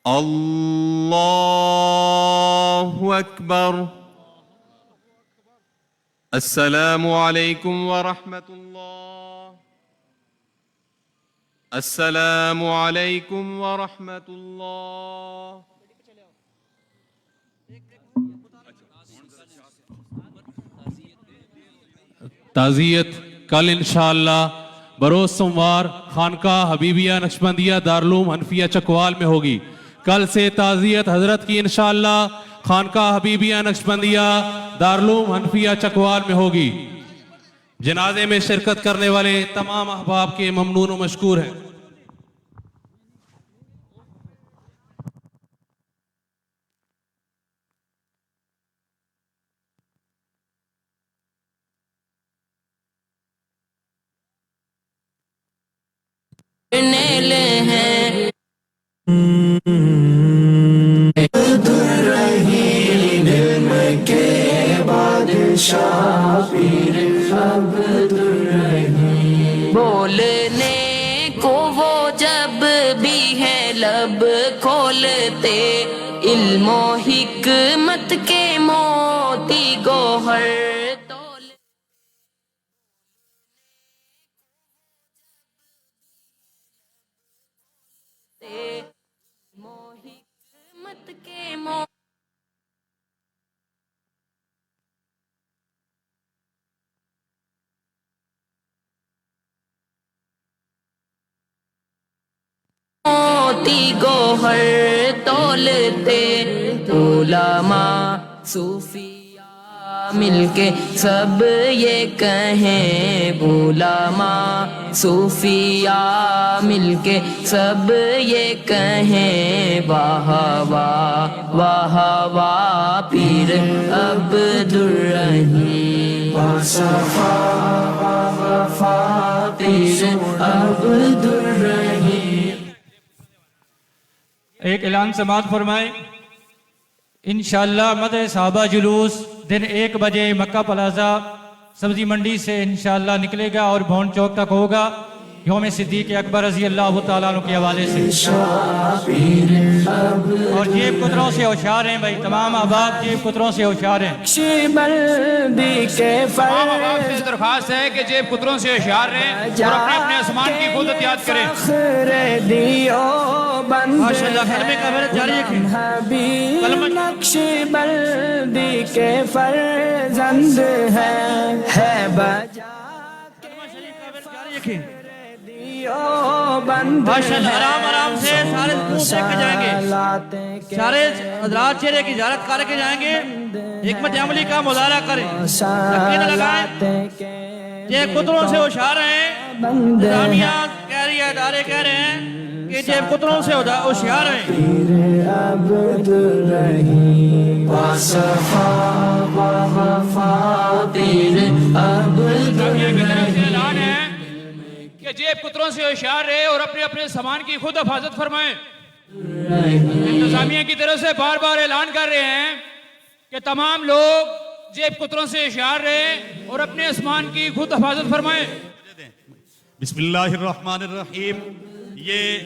اللہ اکبر۔ السلام علیکم ورحمۃ اللہ. السلام علیکم ورحمۃ اللہ. تعزیت کل انشاءاللہ بروز سوموار خانقاہ حبیبیہ نقشبندیہ دارالعلوم حنفیہ چکوال میں ہوگی. کل سے تعزیت حضرت کی انشاءاللہ خانقاہ حبیبیہ نقشبندیہ دارالعلوم حنفیہ چکوال میں ہوگی. جنازے میں شرکت کرنے والے تمام احباب کے ممنون و مشکور ہیں. بولنے کو وہ جب بھی ہے لب کھولتے، علم و حکمت کے موتی گوہر موتی گوہر تولتے، علماء صوفیاء مل کے سب یہ کہیں، علماء صوفیاء مل کے سب یہ کہیں، واہ واہ واہ واہ پیر عبد الرحیم، وصفا وفا پیر عبد الرحیم. ایک اعلان سماعت فرمائیں. انشاءاللہ مدح صحابہ جلوس دن 1 بجے مکہ پلازا سبزی منڈی سے انشاءاللہ نکلے گا اور بھون چوک تک ہوگا، یوم صدیق اکبر رضی اللہ تعالیٰ عنہ کے حوالے سے. اور جیب کتروں سے ہوشیار ہیں بھائی، تمام احباب جیب کتروں سے ہوشیار ہیں. تمام احباب سے درخواست ہے کہ جیب کتروں سے ہوشیار رہیں اور اپنے اپنے آسمان کی قدرت یاد کریں. ماشاءاللہ کلمے کا حضرت جاری رکھیں. نقش بندی کے فرزند ہے بجا ماشاءاللہ آرام آرام سے سارے منہ دیکھ کے جائیں گے، سارے حضرات چہرے کی زیارت کر کے جائیں گے، حکمت عملی کا مظاہرہ کریں، یقین لگائیں. یہ کتروں سے ہوشیار ہیں، انتظامیہ کہہ رہی ہے، ادارے کہہ رہے ہیں کہ جیب کتروں سے ہوشیار ہیں. عبد الرحیم وصفا وفا پیر عبد الرحیم. اعلان ہے کہ جیب کتروں سے ہوشیار رہے اور اپنے اپنے سامان کی خود حفاظت فرمائیں. انتظامیہ کی طرف سے بار بار اعلان کر رہے ہیں کہ تمام لوگ جیب کتروں سے ہوشیار رہے اور اپنے سامان کی خود حفاظت فرمائیں. بسم اللہ الرحمن الرحیم. یہ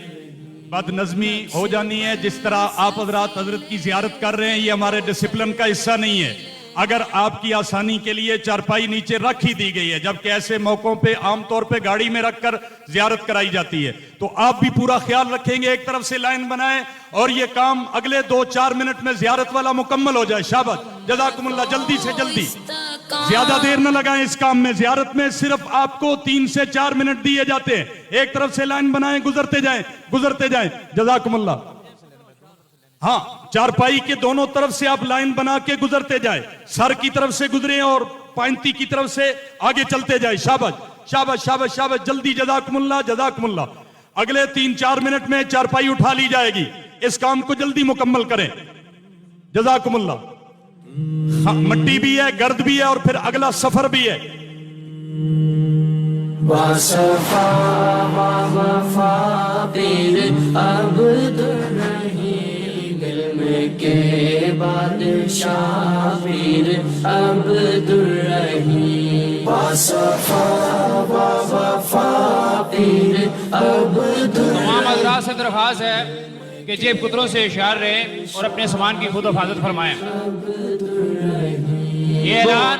بد نظمی ہو جانی ہے، جس طرح آپ حضرات حضرت کی زیارت کر رہے ہیں، یہ ہمارے ڈسپلن کا حصہ نہیں ہے. اگر آپ کی آسانی کے لیے چارپائی نیچے رکھ ہی دی گئی ہے، جبکہ ایسے موقعوں پہ عام طور پہ گاڑی میں رکھ کر زیارت کرائی جاتی ہے، تو آپ بھی پورا خیال رکھیں گے، ایک طرف سے لائن بنائیں اور یہ کام اگلے 2-4 منٹ میں زیارت والا مکمل ہو جائے. شاباش، جزاکم اللہ. جلدی سے جلدی، زیادہ دیر نہ لگائیں اس کام میں. زیارت میں صرف آپ کو 3 سے 4 منٹ دیے جاتے ہیں. ایک طرف سے لائن بنائیں، گزرتے جائیں. جزاکم اللہ. ہاں، چارپائی کے دونوں طرف سے آپ لائن بنا کے گزرتے جائیں، سر کی طرف سے گزریں اور پائنتی کی طرف سے آگے چلتے جائیں. شاباش شاباش شاباش شاباش. جلدی. جزاکم اللہ جزاکم اللہ. اگلے 3-4 منٹ میں چارپائی اٹھا لی جائے گی. اس کام کو جلدی مکمل کریں. جزاکم اللہ. مٹی بھی ہے، گرد بھی ہے اور پھر اگلا سفر بھی ہے. وصفا وفا پیر عبد الرحیم، علم کے بادشاہ پیر عبد الرحیم، وصفا وفا پیر عبد الرحیم. تمام حضرات سے درخواست ہے کہ جیب کتروں سے ہوشیار رہیں اور اپنے سامان کی خود حفاظت فرمائیں. یہ اعلان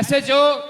SHO